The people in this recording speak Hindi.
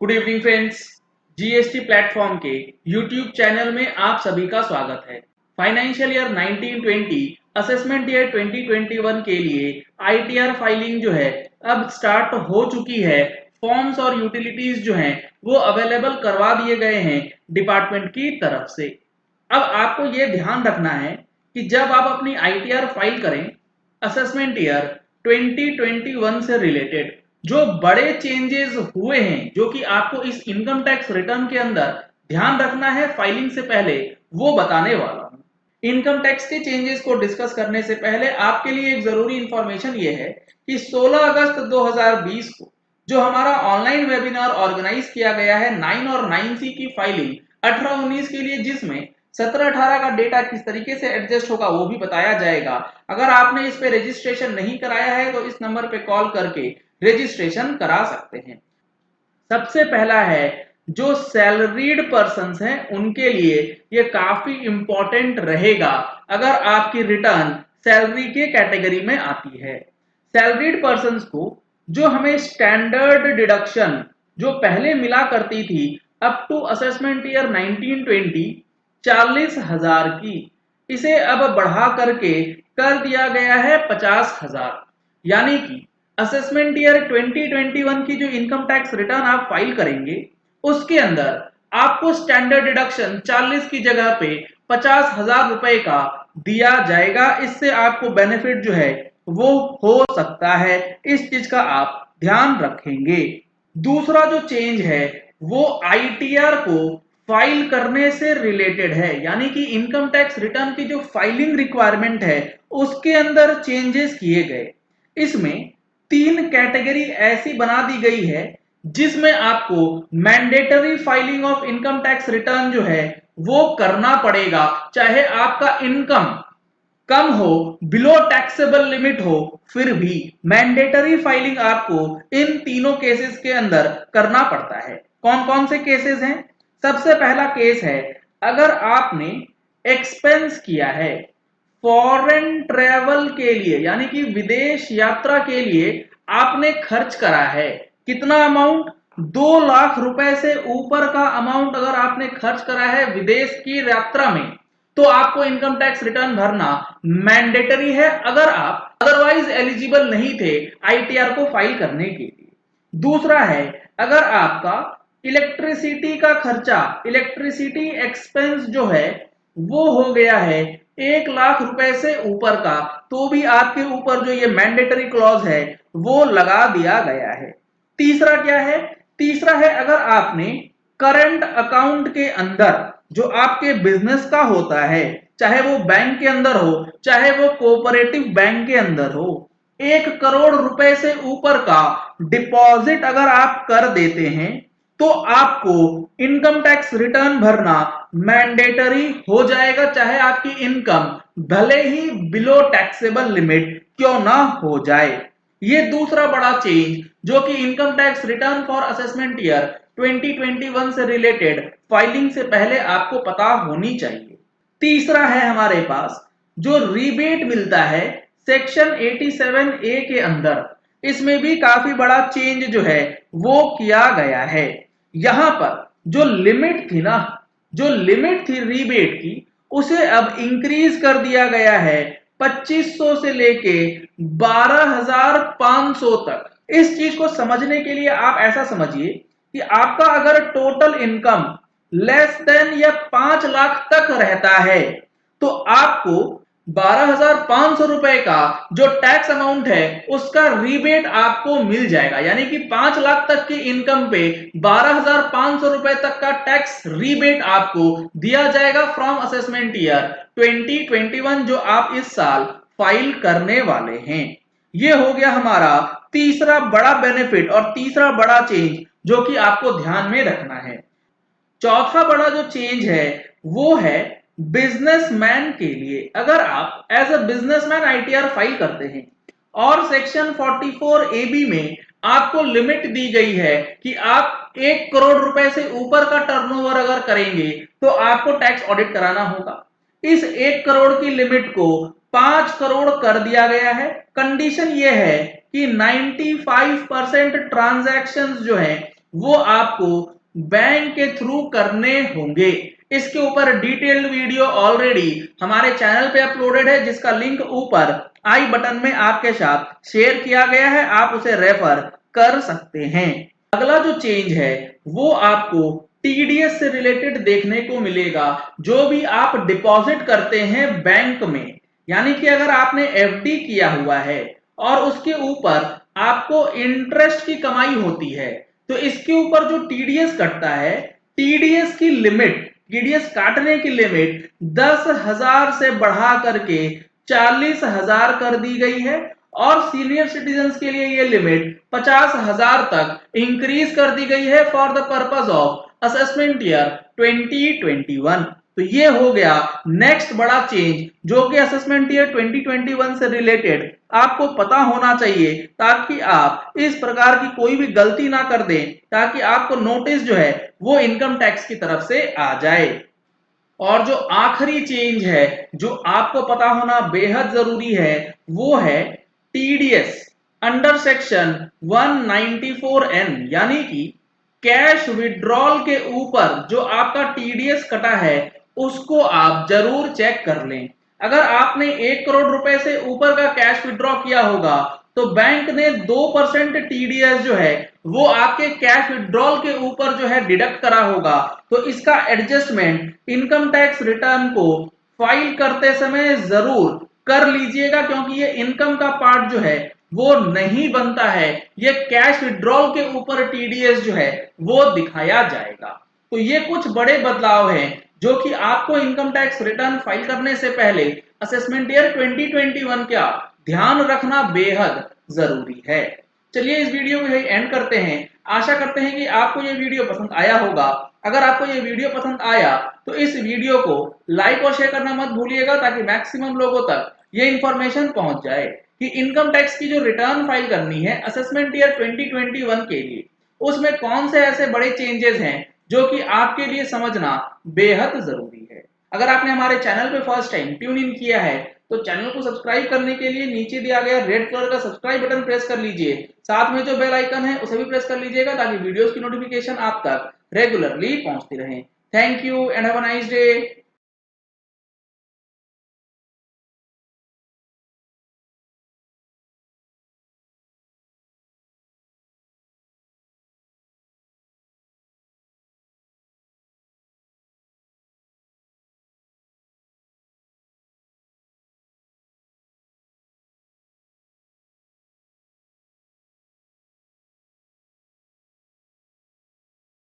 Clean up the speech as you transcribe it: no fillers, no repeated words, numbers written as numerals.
Good evening friends. GST platform के यूट्यूब चैनल में आप सभी का स्वागत है। फाइनेंशियल ईयर 1920 असेसमेंट ईयर 2021 के लिए आईटीआर फाइलिंग जो है अब स्टार्ट हो चुकी है। फॉर्म्स और यूटिलिटीज जो हैं वो अवेलेबल करवा दिए गए हैं डिपार्टमेंट की तरफ से। अब आपको ये ध्यान रखना है कि जब आप अपनी आईटीआर फाइल करें असेसमेंट ईयर 2021 से रिलेटेड जो बड़े चेंजेस हुए हैं, जो कि आपको इस इनकम टैक्स रिटर्न के अंदर ध्यान रखना है फाइलिंग से पहले, वो बताने वाला हूं। इनकम टैक्स के चेंजेस को डिस्कस करने से पहले आपके लिए एक जरूरी इंफॉर्मेशन ये है कि 16 अगस्त 2020 को जो हमारा ऑनलाइन वेबिनार ऑर्गेनाइज किया गया है 9 और 9C की फाइलिंग 18-19 के लिए, जिसमें 17-18 का डेटा किस तरीके से एडजस्ट होगा वो भी बताया जाएगा। अगर आपने इस पे रजिस्ट्रेशन नहीं कराया है तो इस नंबर पे कॉल करके रजिस्ट्रेशन करा सकते हैं। सबसे पहला है जो सैलरीड पर्सन्स हैं उनके लिए ये काफी इंपॉर्टेंट रहेगा अगर आपकी रिटर्न सैलरी के कैटेगरी में आती है। सैलरीड पर्सन्स को जो हमें स्टैंडर्ड डिडक्शन जो पहले मिला करती थी अप टू असेसमेंट ईयर 1920 40,000 की, इसे अब बढ़ा करके कर दिया गया है 50,000। यानी कि असेसमेंट ईयर 2021 की जो इनकम टैक्स रिटर्न आप फाइल करेंगे उसके अंदर आपको स्टैंडर्ड डिडक्शन 40 की जगह पे 50,000 रुपए का दिया जाएगा। इससे आपको बेनिफिट जो है वो हो सकता है, इस चीज का आप ध्यान रखेंगे। दूसरा जो चेंज है वो आईटीआर को फाइल करने से रिलेटेड है, यानी कि इनकम टैक्स रिटर्न की जो फाइलिंग रिक्वायरमेंट है उसके अंदर चेंजेस किए गए। इसमें 3 कैटेगरी ऐसी बना दी गई है जिसमें आपको mandatory filing of income tax return जो है वो करना पड़ेगा, चाहे आपका इनकम कम हो, बिलो टैक्सेबल लिमिट हो, फिर भी मैंडेटरी फाइलिंग आपको इन तीनों केसेस के अंदर करना पड़ता है। कौन कौन से केसेस हैं? सबसे पहला केस है अगर आपने एक्सपेंस किया है फॉरेन ट्रेवल के लिए, यानी कि विदेश यात्रा के लिए आपने खर्च करा है। कितना अमाउंट? 2 लाख रुपए से ऊपर का अमाउंट अगर आपने खर्च करा है विदेश की यात्रा में तो आपको इनकम टैक्स रिटर्न भरना मैंडेटरी है, अगर आप अदरवाइज एलिजिबल नहीं थे आईटीआर को फाइल करने के लिए। दूसरा है अगर आपका इलेक्ट्रिसिटी का खर्चा, इलेक्ट्रिसिटी एक्सपेंस जो है वो हो गया है 1 लाख रुपए से ऊपर का, तो भी आपके ऊपर जो ये मैंडेटरी क्लॉज है वो लगा दिया गया है। तीसरा क्या है? तीसरा है अगर आपने करंट अकाउंट के अंदर जो आपके बिजनेस का होता है, चाहे वो बैंक के अंदर हो चाहे वो कोऑपरेटिव बैंक के अंदर हो, 1 करोड़ रुपए से ऊपर का डिपॉजिट अगर आप कर देते हैं तो आपको इनकम टैक्स रिटर्न भरना मैंडेटरी हो जाएगा, चाहे आपकी इनकम भले ही बिलो टैक्सेबल लिमिट क्यों ना हो जाए। ये दूसरा बड़ा चेंज जो कि income tax return for assessment year 2021 से रिलेटेड फाइलिंग से पहले आपको पता होनी चाहिए। तीसरा है हमारे पास जो रिबेट मिलता है सेक्शन 87A के अंदर, इसमें भी काफी बड़ा चेंज जो है वो किया गया है। यहां पर जो लिमिट थी ना, जो लिमिट थी रिबेट की, उसे अब इंक्रीज कर दिया गया है 2500 से लेके 12,500 तक। इस चीज को समझने के लिए आप ऐसा समझिए कि आपका अगर टोटल इनकम लेस देन या 5 लाख तक रहता है तो आपको 12,500 रुपए का जो टैक्स अमाउंट है उसका रिबेट आपको मिल जाएगा, यानी कि 5 लाख तक की इनकम पे 12,500 रुपए तक का टैक्स रिबेट आपको दिया जाएगा फ्रॉम असेसमेंट ईयर 2021 जो आप इस साल फाइल करने वाले हैं। ये हो गया हमारा तीसरा बड़ा बेनिफिट और तीसरा बड़ा चेंज जो कि आपको ध्यान में रखना है। चौथा बड़ा जो चेंज है वो है बिजनेसमैन के लिए। अगर आप as a businessman ITR file करते हैं और सेक्शन 44AB में आपको लिमिट दी गई है कि आप 1 करोड़ रुपए से ऊपर का टर्नओवर अगर करेंगे तो आपको टैक्स ऑडिट कराना होगा। इस 1 करोड़ की लिमिट को 5 करोड़ कर दिया गया है। कंडीशन यह है कि 95% ट्रांजैक्शंस जो है वो आपको बैंक के थ्रू करने होंगे। इसके ऊपर डिटेल्ड वीडियो ऑलरेडी हमारे चैनल पे अपलोडेड है, जिसका लिंक ऊपर आई बटन में आपके साथ शेयर किया गया है, आप उसे रेफर कर सकते हैं। अगला जो चेंज है वो आपको टीडीएस से रिलेटेड देखने को मिलेगा। जो भी आप डिपॉजिट करते हैं बैंक में, यानी कि अगर आपने एफडी किया हुआ है और उसके ऊपर आपको इंटरेस्ट की कमाई होती है, तो इसके ऊपर जो टीडीएस कटता है, टीडीएस की लिमिट, टीडीएस काटने की लिमिट 10,000 से बढ़ा करके 40,000 कर दी गई है और सीनियर सिटीजन के लिए यह लिमिट 50,000 तक इंक्रीज कर दी गई है for the purpose of assessment year 2021। तो ये हो गया नेक्स्ट बड़ा चेंज जो कि असेसमेंट ईयर 2021 से रिलेटेड आपको पता होना चाहिए, ताकि आप इस प्रकार की कोई भी गलती ना कर दें, ताकि आपको नोटिस जो है वो इनकम टैक्स की तरफ से आ जाए। और जो आखिरी चेंज है जो आपको पता होना बेहद जरूरी है वो है टीडीएस अंडर सेक्शन 194N, यानी कि कैश विड्रॉल के ऊपर जो आपका टीडीएस कटा है उसको आप जरूर चेक कर लें। अगर आपने 1 करोड़ रुपए से ऊपर का कैश विड्रॉ किया होगा तो बैंक ने 2% टीडीएस जो है वो आपके कैश विड्रॉल के ऊपर जो है डिडक्ट करा होगा। तो इसका एडजस्टमेंट इनकम टैक्स रिटर्न को फाइल करते समय जरूर कर लीजिएगा, क्योंकि ये इनकम का पार्ट जो है वो नहीं बनता है, ये कैश विड्रॉल के ऊपर टीडीएस जो है वो दिखाया जाएगा। तो ये कुछ बड़े बदलाव हैं जो कि आपको इनकम टैक्स रिटर्न फाइल करने से पहले असेसमेंट ईयर 2021 का ध्यान रखना बेहद जरूरी है। चलिए इस वीडियो को यही एंड करते हैं। आशा करते हैं कि आपको ये वीडियो पसंद आया होगा। अगर आपको ये वीडियो पसंद आया तो इस वीडियो को लाइक और शेयर करना मत भूलिएगा, ताकि मैक्सिमम लोगों तक ये इंफॉर्मेशन पहुंच जाए कि इनकम टैक्स की जो रिटर्न फाइल करनी है असेसमेंट ईयर 2021 के लिए, उसमें कौन से ऐसे बड़े चेंजेस हैं जो कि आपके लिए समझना बेहद जरूरी है। अगर आपने हमारे चैनल पे फर्स्ट टाइम ट्यून इन किया है तो चैनल को सब्सक्राइब करने के लिए नीचे दिया गया रेड कलर का सब्सक्राइब बटन प्रेस कर लीजिए। साथ में जो बेल आइकन है उसे भी प्रेस कर लीजिएगा, ताकि वीडियोस की नोटिफिकेशन आप तक रेगुलरली पहुंचती रहे। Thank you and have a nice day.